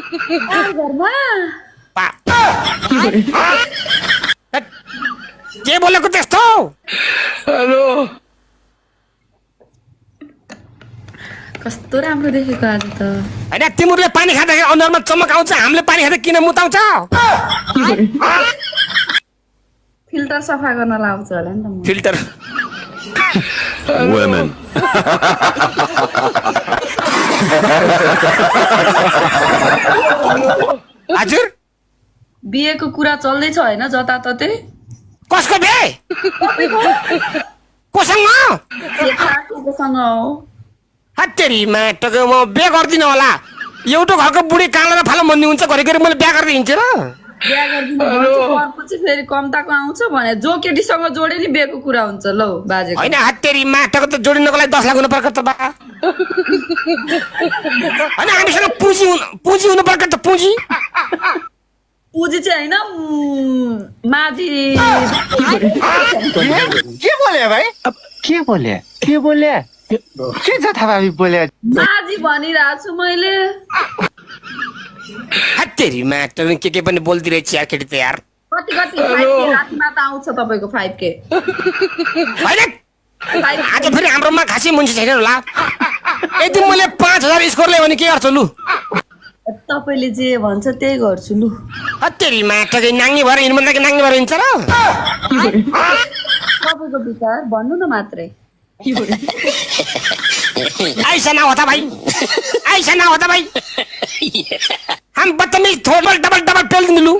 घरमा के बोलेको त्यस्तो? हेलो कस्तो राम्रो देखेको आज त। होइन तिमीहरूले पानी खाँदाखेरि अनुहारमा चमक आउँछ, हामीले पानी खाँदा किन मुताउँछ? फिल्टर सफा गर्न लाउँछ होला नि त म। Filter Women. हजुर बिहेको कुरा चल्दैछ होइन जताततै? कसको बे? कोसँग? केटाकेटीसँग हो। हत्तेरीमा टको म बे गर्दिनँ होला। एउटा घरको बुढी काँडा र फालो मन्दी हुन्छ, घरिघरि मैले बिहा गर्दै हिँड्छु र। बिहा गरिदिनु पर्पछि फेरि कम्ताको आउँछ भने जो केटीसँग जोडे नि बिहेको कुरा हुन्छ लौ बाजेको। होइन हत्तेरीमा टको त जोडिनको लागि 10 लाख हुनु पर्छ त बा। होइन हामीसँग पुँजी हुनु पर्छ त, पुँजी। पुँजी चाहिँ होइन माझी। के बोले भाइ? अब के बोले के जथाभावी बोले? माझी भनिरहेको छु मैले। हत्तेरीमा टको के पनि बोल्दिरहेछ यार केटी त यार। कति 5K रातिमा त आउँछ तपाईँको 5K। होइन आज फेरि हाम्रोमा खासै मुन्सी छैन होला। यदि मैले 5000 स्कोर ल्यायो भने के गर्छु लु? तपाईँले जे भन्छ त्यही गर्छु लु। हत्तेरीमा टको नाङ्गी भएर हिँड्नु कि नाङ्गी भएर हिँड्छ र? तपाईँको विचार भन्नु न मात्रै। ऐसा ना होता भाई, ऐसा ना होता भाई। हम बदतमीज थोबल डबल पेल दिलु।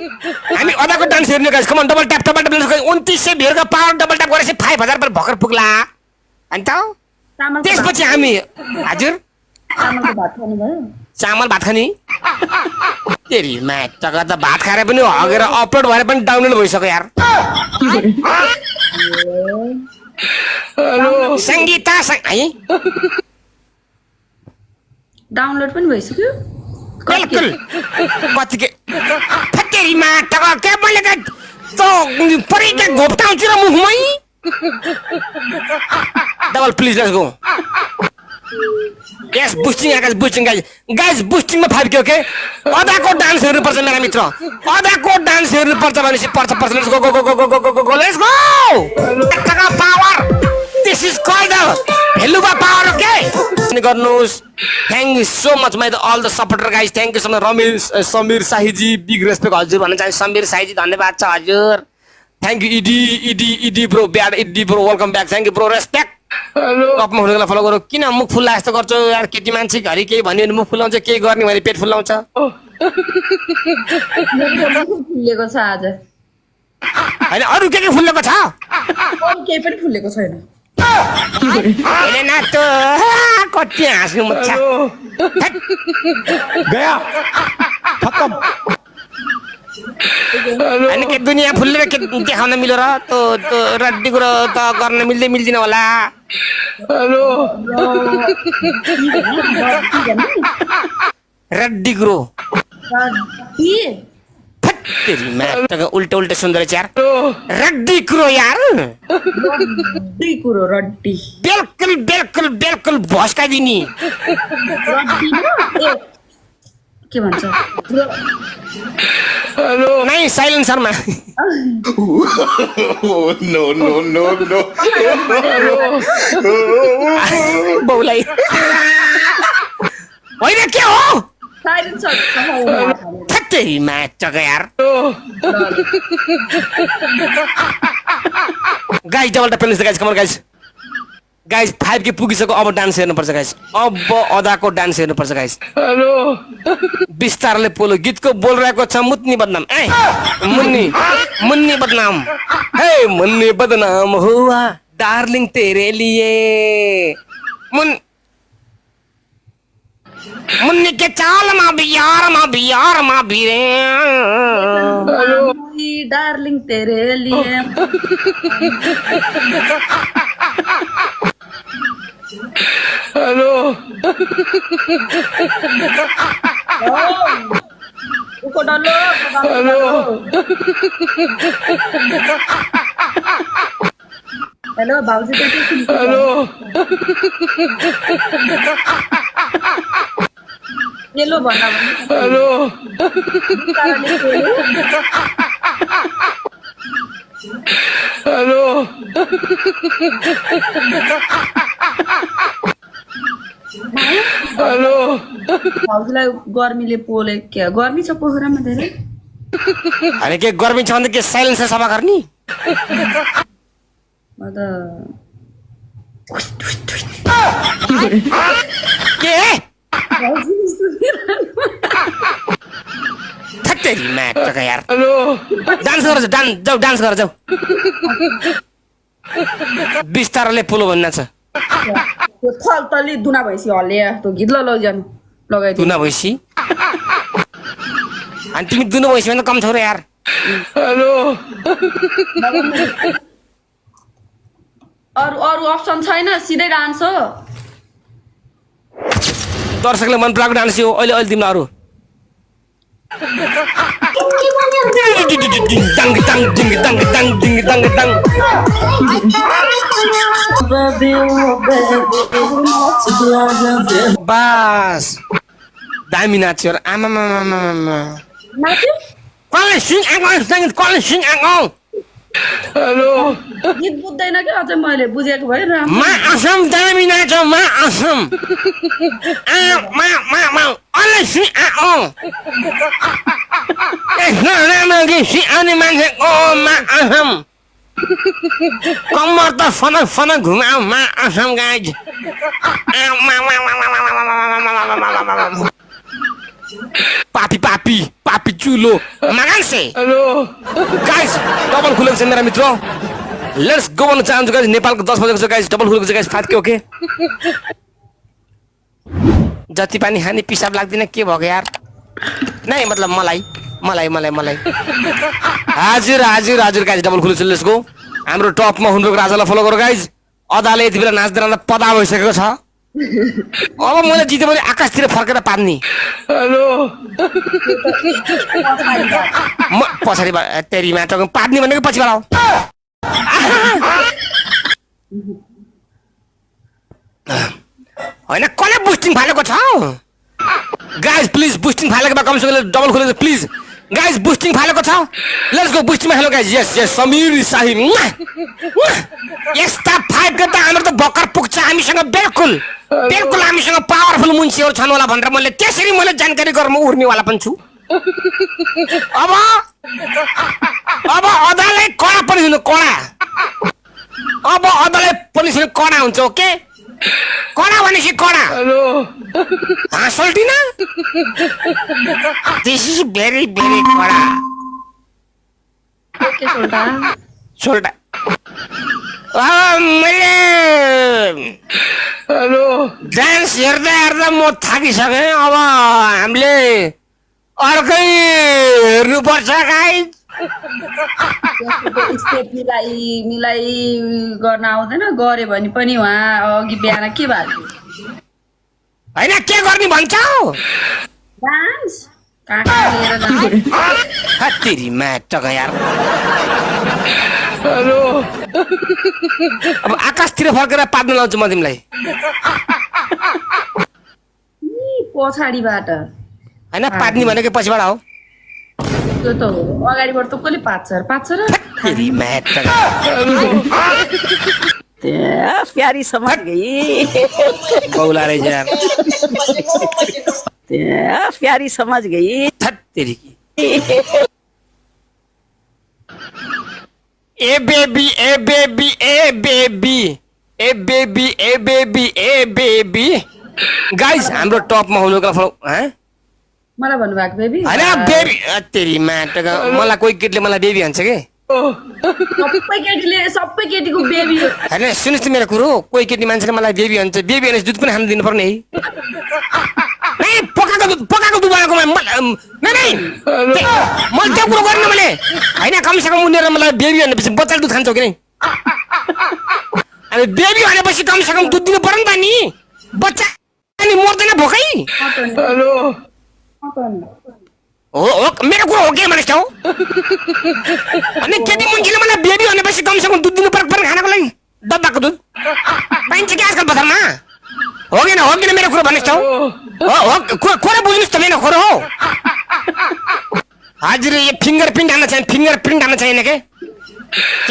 हामी अदाको डान्स हेर्ने guys, come on double tap 2900 भिडको पावर डबल ट्याप गरेपछि 5000 पर भर्खर पुग्ला। अनि त त्यसपछि हामी हजुर चामलको भात खानुभयो? चामल भात खाने तेरी म्याटका त भात खाएर पनि हगेर अपलोड भएर पनि डाउनलोड भइसक्यो यार। संगीता है डाउनलोड पनि भइसक्यो? बिल्कुल कति के फतेरी माटका के बोले त परेका घोप्टाउँछु र मुखमै। Double please let's go. यस बुस्टिङ आकाश बुस्टिङ गाइस बुस्टिङमा 5K ओके। अदाको डान्स हेर्नु पर्छ मेरा मित्र, अदाको डान्स हेर्नु पर्छ भनेपछि पर्छ let's go go go go go go go let's go. टका पावर दिस इज कॉल्ड हेलुबा पावर ओके। गर्नुस् thank you so much my all the supporter guys. Thank you so much Ramesh Samir Shahi ji big respect हजुर भन्न चाहे समीर शाहीजी धन्यवाद छ हजुर। Thank you Eddie bro bad Eddie bro welcome back thank you bro respect. कपमा हुनेलाई फलो गरौ। किन मुख फुल्ला जस्तो गर्छौ यार? केटी मान्छे घरि केही भन्यो भने मुख फुलाउँछ, केही गर्ने भने पेट फुलाउँछ। फुलेको छ आज हैन अरु के फुलेको छ? अरु केही पनि फुलेको छैन। हैन न त कति हाँस्नु मच्छा गया खत्म। अनि के दुनिया फुलेर के देखाउन मिल्यो र? त रड्डी कुरो त गर्न मिल्दैन होला। हेलो रड्डी कुरो रड्डी तेरी माटका उल्टा सुन्दर यार। रड्डी कुरो यार, रड्डी कुरो रड्डी बिल्कुल भस्काइदिनी। रड्डी न के भन्छ? हेलो नहीं साइलेंट शर्मा। No. बौलाई होइन के हो? साइलेन्ट छ तेरी माटका यार। Guys double tap please guys, come on guys 5K पुगिसक्यो। अब डान्स हेर्नुपर्छ गाइस, अब अदाको डान्स हेर्नुपर्छ गाइस। हेलो बिस्तारले पोलो गीतको बोलिरहेको छ मुन्नी बदनाम। ए मुन्नी बदनाम हे मुन्नी बदनाम हुआ डार्लिंग तेरे लिए। मुन्नी के चाल मा भी रे। डार्लिंग तेरे लिए हेलो उको डल्लो हेलो हेलो भाउजू त हेलो येलो भन्दा हेलो हेलो हेलो भाउजूलाई गर्मीले पोले क्या गर्मी छ पोखरामा धेरै अनि के गर्मी छ भने के साइलेन्सर सफा गर्ने म त के भाउजूले सुनिरहनु थत्तेरी म्याट यार हेलो डान्स गर जाऊ डान्स गर जाऊ बिस्तारले पुलो भन्ना छ त्यो थलतली दुना भैँसी हल्लिया त्यो गीत लैजानु लगाइदिनु दुना भैँसी अनि तिमी दुनो भैँसी भने कम छौ र यार हेलो अरू अरू अप्सन छैन सिधै डान्स हो दर्शकले मन पराएको डान्स हो अहिले अहिले तिमीलाई अरू dang dang ding dang dang ding dang dang बस दामी नाच्यो र आमा नाच्यो कसले सिङ आगो कसले सिङ आगो हेलो गीत बुझ्दैन क्या अझै मैले बुझेको भए राम्रो मा असम दामी नाच्यो मा असम मा मा मा कसले सिङ आगो राम्रो गीत सिङ आउने मान्छेको मा असम कम्मर त फनक फनक घुमाऊ मा असम गाइज पापी पापी पापी चुलो मागान्से हेलो गाइस डबल खुलेको छ मेरा मित्र लेट्स गो भन्न चाहन्छु गाइस नेपालको 10 बजेको छ गाइस डबल खुलेको छ गाइस फाट के ओके जति पानी खाने पिसाब लाग्दैन के भएको यार नै मतलब मलाई हजुर हजुर हजुर गाइस डबल खुलेको छ लेट्स गो हाम्रो टपमा हुनुको राजालाई फलो गर गाइस अदाले यति बेला नाच्दा पदा भइसकेको छ अब मैले जिते भने आकाशतिर फर्केर पार्ने हेलो म पछाडि तेरी माटो पार्ने भनेको पछिबाट हो होइन कसले बुस्टिङ फालेको छ गाइस प्लिज बुस्टिङ फालेको भए कमसेकम डबल खोलेको प्लिज गाइस बुस्टिङ फालेको छ लेट्स गो बुस्टिङमा हेलो गाइस यस यस समीर शाही यस्ता फाइटको त हाम्रो त भक्कर पुग्छ हामीसँग बिल्कुल बिल्कुल हामीसँग पावरफुल मुन्सीहरू छन् होला भनेर मैले त्यसरी मैले जानकारी गर्न उर्नेवाला पनि छु अब अदालत कडा पनि हुनु कडा अब अदालत पनि कडा हुन्छ ओके कडा भनेपछि कडा हेलो हाँसल्टिन दिस इज भेरी भेरी कडा के सोल्टा सोल्टा मैले हेलो डान्स हेर्दा हेर्दा म थाकिसकेँ अब हामीले अर्कै हेर्नुपर्छ गाइस स्टेप मिलाइ गर्न आउँदैन गरे भने पनि उहाँ अघि बिहान के भएको होइन के गर्ने भन्छौ डान्स कहाँ लिएर जाने हत्तेरी माटक यार हेलो अब आकाशतिर फर्केर पार्न लाउँछु म तिमीलाई पछाडिबाट होइन पार्ने भनेको पछिबाट हो त्यो त हो अगाडिबाट त कसले पाच्छ र हत्तेरी माटक प्यारी समझ गई बौला रहेछ यार प्यारी समझ गई हत्तेरी की ए बेबी ए बेबी ए बेबी ए बेबी ए बेबी ए बेबी गाइस हाम्रो टपमा हुनुको हैं मलाई भन्नुभएको बेबी हैन बेबी तेरी माटक मलाई कोही केटीले मलाई बेबी भन्छ के सबै केटीको बेबी हो हैन सुन्नुस् त मेरो कुरो कोही केटी मान्छेले मलाई बेबी भन्छ बेबी भनेपछि दुध पनि खान दिनुपर्ने है नै पकाएको दुध बनाएको नै मैले त्यो कुरो गर्ने मैले हैन कमसेकम उनीहरू मलाई बेबी भनेपछि बच्चाले दुध खान्छौ कि नै अनि बेबी भनेपछि कमसेकम दुध दिनु पर्यो नि त नि बच्चा अनि मर्दैन भोकै हेलो हो मेरो कुरो हो के मानिस हौ अनि केटी मान्छेले मलाई बेबी भनेपछि कमसेकम दुध दिनु पर्यो खानको लागि डब्बाको दुध पाइन्छ कि आजकल बजारमा हो कि न मेरो कुरो भनिस् हौ कुरा बुझ्नुहोस् त मेरो खोरो हो हजुर यो फिङ्गरप्रिन्ट हान्न चाहिने फिङ्गरप्रिन्ट हान्न चाहिने के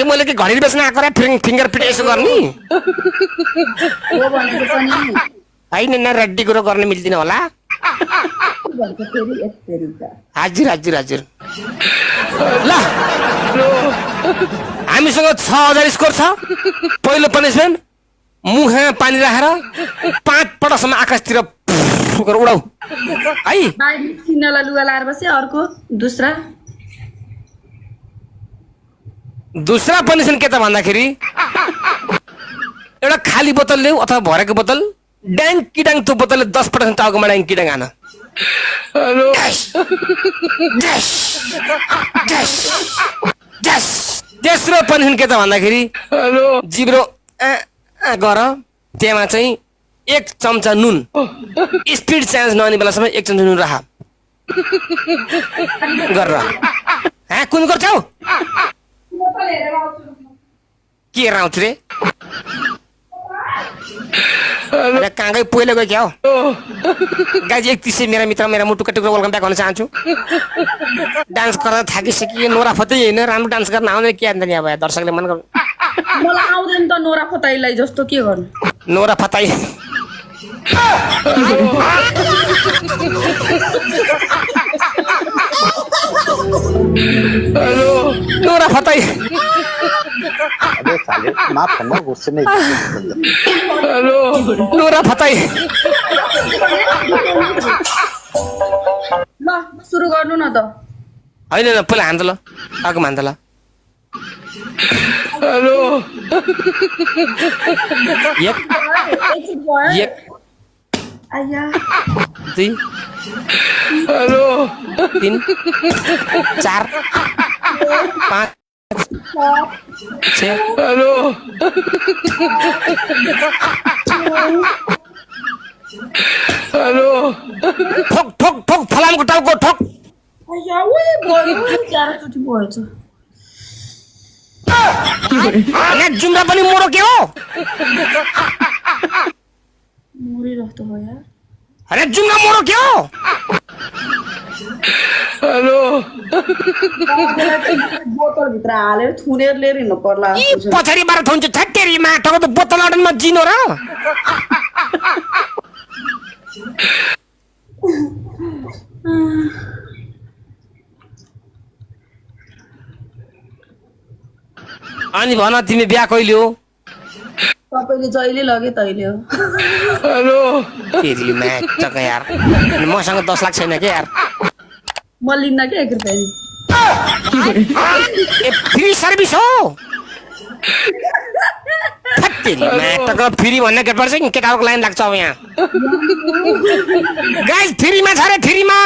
मैले के घडी बेच्न आएको र फिङ्गरप्रिन्ट यसो गर्ने हो भनेको पनि होइन न रड्डी कुरो गर्न मिल्दैन होला भन्छ फेरि यसरी त हजुर हजुर हजुर ल हामीसँग 6000 स्कोर छ पहिलो पनिसमेन्ट मुखमा पानी राखेर 5 पटकसम्म आकाशतिर उडाउ है बाहिर किन्नलाई लुगा लाएर बसे अर्को दूसरा पनिसमेन्ट के त भन्दाखेरि एउटा खाली बोतल ल्याऊ अथवा भरेको बोतल ड्याङ किडाङ त्यो बोतलले 10 पटक टाउकोमा ड्याङ किडाङ हान तेस्रो पनिसमेन्ट के त भन्दाखेरि जिब्रो गर त्यहाँ चाहिँ 1 चम्चा नुन स्पिड चेन्ज नहुने बेलासम्म 1 चम्चा नुन राख गरेर कुन गर्छौ के आउँछु रे कहाँ गयो पहिला गयो क्या हो गाइज 31 मेरा मित्र मेरा मुटुका टुक्रा वेलकम ब्याक भन्न चाहन्छु डान्स गरेर थाकिसक्यो नोरा फतै होइन राम्रो डान्स गर्न आउँदैन के अन्त नि अब दर्शकले मन गर्नु मलाई आउँदैन त नोरा फताईलाई जस्तो के गर्नु नोरा फताई नोरा फताई अबे साले माफ करना गुस्से में नोरा फताई ल सुरु गर्नु न त होइन न पहिला हान्द ल आगो हान्द ल एक आया 2 3 4 5 6 ठोक ठोक ठोक फलामको टाउको ठोक आया ओए भयो 11 चोटि भएछ अनि जुम्रा पनि मोरो के हो मरिरहेको हो यार अरे जुम्रा मोरो के हो बोतल भित्र हालेर थुनेर लिएर हिँड्नु पर्ला पछाडि बार थुन्छ ठट्टेरी माटोको त बोतल अडनमा जिनो र अनि भन तिमी बिहा कहिले हो तपाईले जहिले लगे तैले हो फेरि म्याटक यार मसँग 10 लाख छैन के यार म लिन्न के 1 रुपैयाँ ए फ्री सर्भिस हो फेरि म्याटक फ्री भन्ने के पर्छ केटाको लाइन लाग्छ अब यहाँ गाइस फ्रीमा छ रे फ्रीमा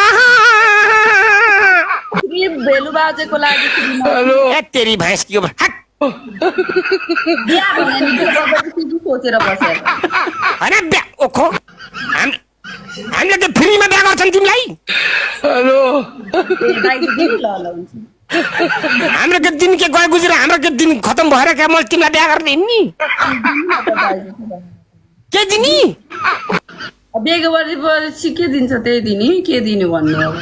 फ्री भेलु बाजेको लागि ए तेरी भैंस के हो बिहा भने नि के सोचेर बसेर अरे बिहा ओखो हामीले त फ्रीमा बिहा गर्छन् तिमीलाई हाम्रो के दिन के गयो गुजेर हाम्रो के दिन खतम भएर के म तिमीलाई बिहा गर्ने नि के दिनी बेग गरेपछि के दिन्छ त्यही दिनी के दिनु भन्नु अब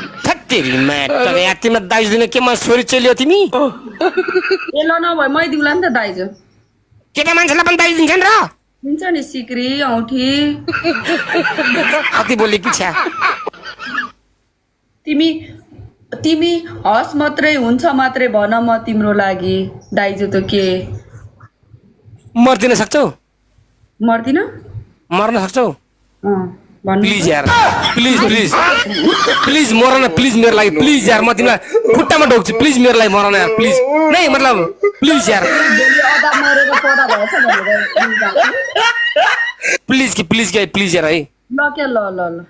तेरी म्याटक यहाँ तिमीलाई दाइज दिने के म छोरी चेल्यो तिमी ए ल नभए मै दिउला नि त दाइजो केटा मान्छेलाई पनि दाइज दिन्छन् र दिन्छ नि सिक्री औठी कति बोले कि छ्या तिमी हस मात्रै हुन्छ मात्रै भन म तिम्रो लागि दाइजो त के मर्दिन सक्छौ मर्दिन मर्न सक्छौ भन्नु प्लिज यार प्लिज प्लिज प्लिज मर न प्लिज मेरो लागि प्लिज यार म तिमीलाई खुट्टामा ढोक्छु प्लिज मेरो लागि मर न यार प्लिज नै मतलब प्लिज यार प्लिज कि प्लिज यार है ल के ल ल ल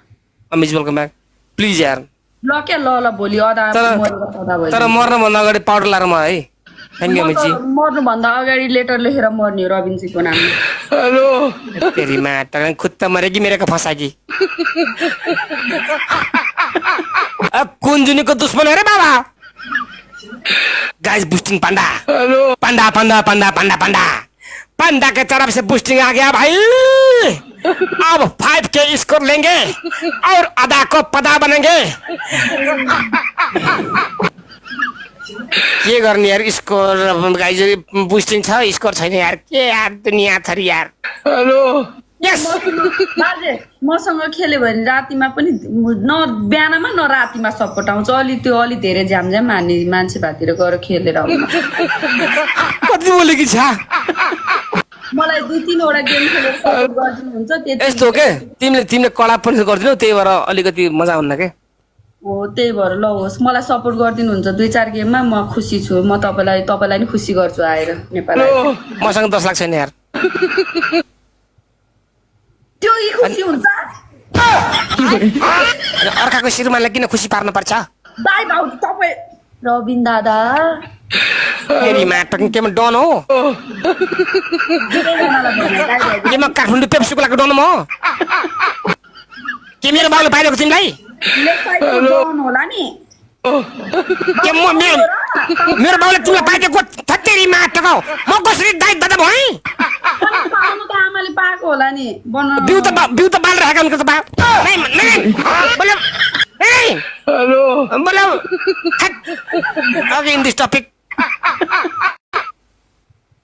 अमिज वेलकम ब्याक प्लिज यार ल के ल ल भोलि अदा तर मर्न भन्दा अगाडि पाउडर लाएर म है थ्याङ्क यू अमिजी मर्नु भन्दा अगाडि लेटर लेखेर मर्ने रविनजीको नाममा तेरी माता खुट्टा मरेगी मेरे को फंसागी अब कुंजुनी को दुश्मन है रे बाबा गाइस बूस्टिंग पांडा पांडा पांडा पांडा पांडा पांडा पांडा के तरफ से बूस्टिंग आ गया भाई अब 5K स्कोर लेंगे और अदा को पदा बनेंगे। के गर्ने यार स्कोर गाइज बुस्टिङ छ स्कोर छैन यार के यार दुनियाँ छ यार। हेलो यस बाजे मसँग खेल्यो भने रातिमा पनि न बिहानमा न रातिमा सपोर्ट आउँछ। अलि धेरै झ्यामझ्याम हान्ने मान्छे भातिर गएर खेलेर आउनु। कति बोलेकी छ मलाई 2-3 वटा गेम खेलेर सपोर्ट गरिदिनुहुन्छ त्यति यस्तो हो के तिमीले कडा पनि गरिदिनौ त्यही भएर अलिकति मजा आउन्न के हो। त्यही भएर ल होस् मलाई सपोर्ट गरिदिनुहुन्छ 2-4 गेममा म खुसी छु। म तपाईँलाई नि खुसी गर्छु आएर नेपाल। मसँग 10 लाख छैन यार। त्यो यी खुसी हुन्छ अर्काको श्रीमानलाई किन खुसी पार्नु पर्छ? दाइ भाउजू तपाईँ रबिन दादा फेरि माटक केमा डन हो केमा काठमाडौँ पेप्सीको लागि डन हो के मेरो बाउले पाइरहेको तिमीलाई होला नि के मेरो बाउले तिमीलाई पाइदिएको थत्तेरी माटक हो म कसरी दाइ दादा भएँ? पाउनु त आमाले पाएको होला नि बिउ त बाल राखेको हुन्छ त बा बोलो हेलो बोलो अगेन दिस टपिक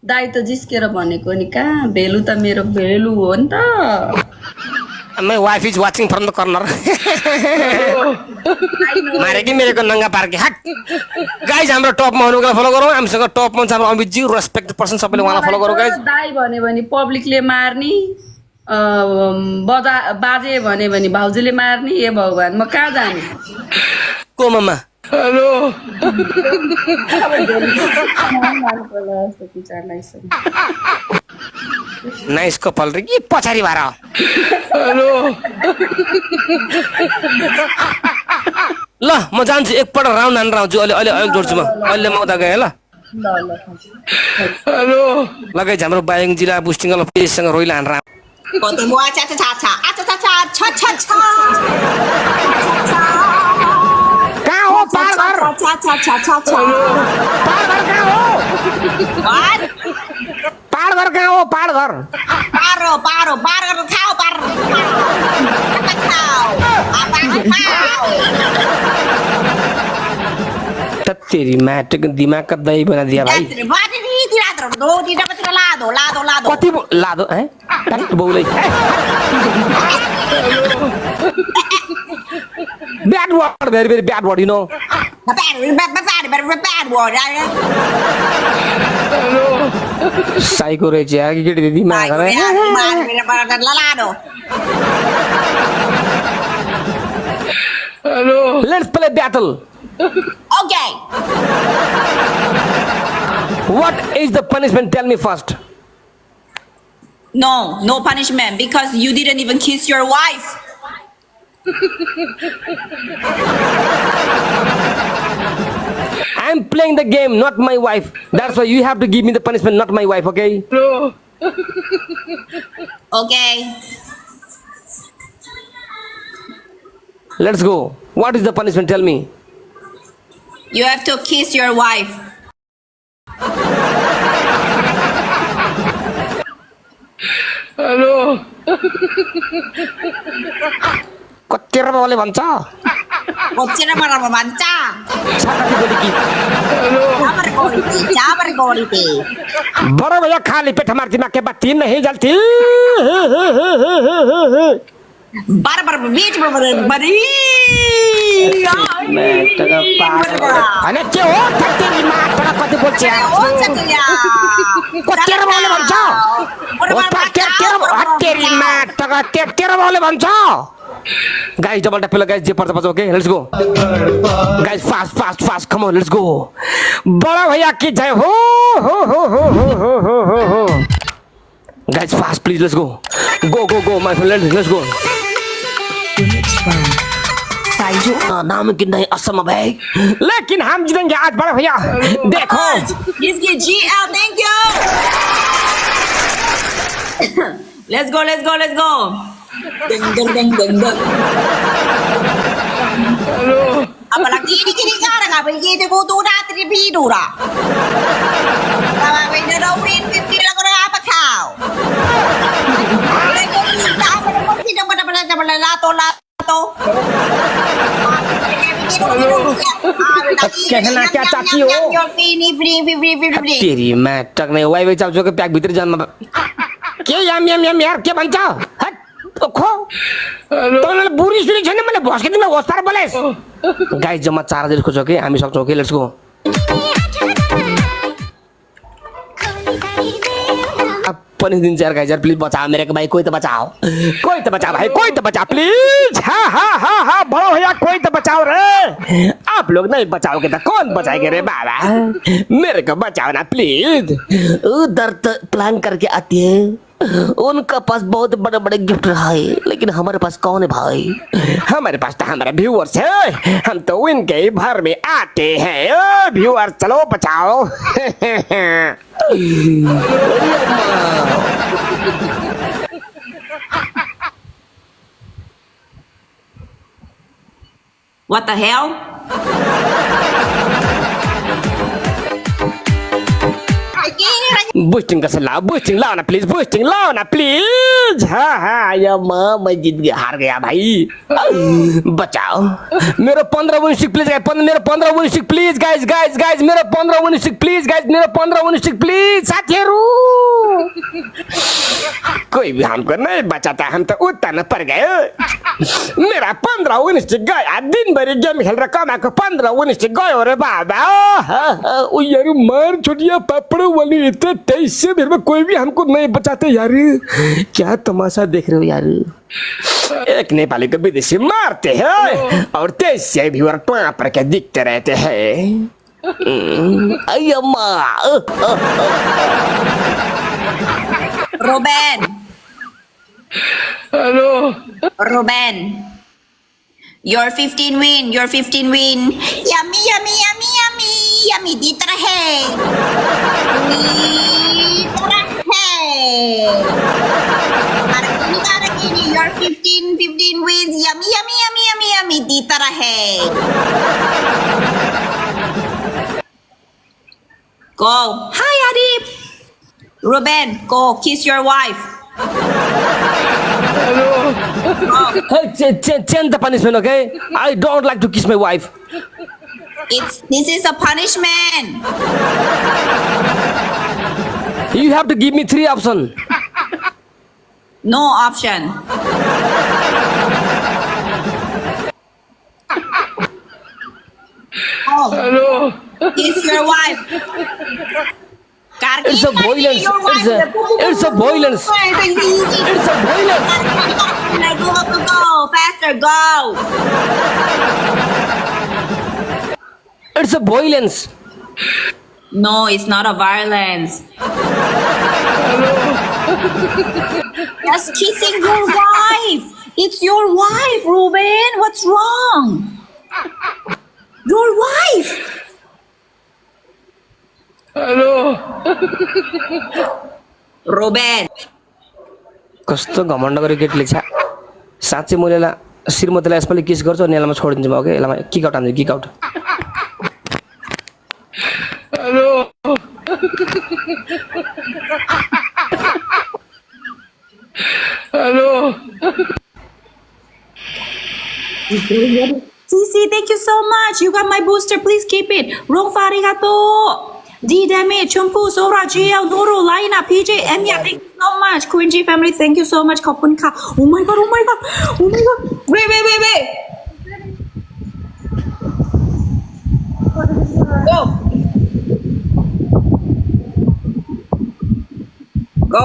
दाइ त जिस्केर भनेको नि कहाँ भेलु त मेरो भेलु हो नि त। My wife is watching from the corner. मारे कि मेरेको नंगा पार्के हट गाइज हाम्रो टपमा हुनुको फलो गरौँ। हामीसँग टपमा छ हाम्रो अमित जी रेस्पेक्टेड पर्सन सबैले उहाँलाई फलो गरौँ गाइज। दाइ भन्यो भने पब्लिकले मार्ने बाजे भन्यो भने भाउजूले मार्ने ए भगवान म कहाँ जाने को मम्मा हेलो नाइस कपाल रे कि पछाडि भएर हेलो ल म जान्छु एकपल्ट राउन्ड हानेर आउँछु। अहिले जोड्छु म अहिले म उता गएँ ल हेलो ल गाइज हाम्रो बाइङ जिल्ला बुस्टिङ पेजसँग रोइला हानेर कहाँ हो पार घर पार घर कहाँ हो पार घर तेरी माटको दिमाग का दही बना दिया भाई कति लादो है बौले bad word very very bad word you know psycho रे चिया की केटी दिमाग है hello let's play battle Okay. what is the punishment tell me first No punishment because you didn't even kiss your wife. I'm playing the game not my wife that's why you have to give me the punishment not my wife okay hello Okay. let's go what is the punishment tell me You have to kiss your wife. Hello कति बोले भन्छ Kochira para mamancha. छाती बोली कि Chabar goriti. बड़ा भैया खाली पेट हमारे दिमाग के बात नहीं जलती Barbar beach bari. अने के हो तेरी मां थोड़ा कति बोल्छ कति बोले भन्छ ओ तेरी मां तेरो बोले भन्छ गाइस डबल टैप गाइस जे पर्छ okay let's go guys fast come on let's go बड़ा भैया की जय हो guys fast please let's go my friend let's go नामुमकिन नहीं असंभव भाई लेकिन हम जीतेंगे आज बड़ा भैया देखो इसकी GL thank you. Let's go. Deng. Apalagi ini kini sekarang apa ini itu butuh datri bidura. Apa benda rawin 50 lah kau apa kau? Mereka minta lato. कहना क्या चाहती हो? तेरी मैं टक नहीं वाई चाहछु के प्याक भित्र जन्म के यम यार के भन्छ हट खो तँलाई बुढी सुनी छैन मैले भस्के तिमीलाई होस पार बोलेस गाइस जम्मा 4 जसको छ के हामी सक्छौं के लेट्स गो पनि दिन्छ यार गाइस यार प्लिज बचाओ मेरे को भाई कोई तो बचाओ भाई कोई तो बचा प्लीज हाँ बड़ो भैया कोई तो बचाओ रे आप लोग नहीं बचाओगे तो कौन बचाएंगे रे बाबा मेरे को बचाओ ना प्लीज उधर तो प्लान करके आती है उनका पास बहुत बड़े बड़े गिफ्ट रहा है लेकिन हमारे पास कौन है भाई हमारे पास तो हमारे व्यूअर्स है हम तो उनके ही भर में आते हैं व्यूअर्स चलो बचाओ What the hell? बूस्टिंग कैसे लाओ बूस्टिंग लाओ ना प्लीज हाँ ये माँ मैं जीत गया हार गया भाई बचाओ मेरे 15 विनिस्टिक प्लीज मेरे 15 विनिस्टिक प्लीज गाइस मेरे 15 विनिस्टिक प्लीज गाइस मेरे 15 विनिस्टिक प्लीज साथीहरू कोई भी हमको नहीं बचाता हम तो उत्तान पर गए मेरा 15 विनिस्टिक गया दिन भर गेम खेल रहा कमाको 15 विनिस्टिक गयो रे बाबा ओ यार मार छोटिया पापड़ वाली इतने 23 से मेरे में कोई भी हमको नहीं बचाते यार क्या तमाशा देख रहे हो यार एक नेपाली को विदेशी मारते हैं और 23 से व्यूअर टोया पर के दिखते रहते हैं Ruben. Hello. Ruben. Your 15 win. Yummy. Yummy di rahe. Karakini. Your 15 wins. Yummy di rahe. Go. Hi Adib. Ruben, go kiss your wife. Hey, change the punishment, okay? I don't like to kiss my wife. This is a punishment. You have to give me 3 options. No option. Oh. Hello. Kiss your wife. It's a violence. It's a violence. It's a violence. Go faster, go. It's a violence. No, it's not a violence. Just kissing your wife. It's your wife, Ruben. What's wrong? Your wife. Hello. Ruben. कस्तो घमण्ड गरे केटीले छ साच्चै मैले श्रीमतीलाई यसपालि kiss गर्छु अनि यसलाई म छोडिदिन्छु ओके यसलाई किक आउट हान्छु kick out Hello. Hello. Cici, thank you so much. You got my booster. Please keep it. Rong Farigato. D Damage, Chumpu, Sora, GL, Nuru, Laina, PJ, Enya, thank you so much. Queen G family, thank you so much. Kapun ka. Oh my god. Wait. Go.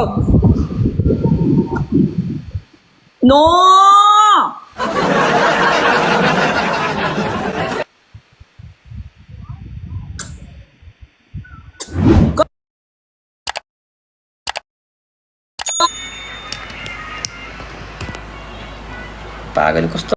No. पागल कस्तो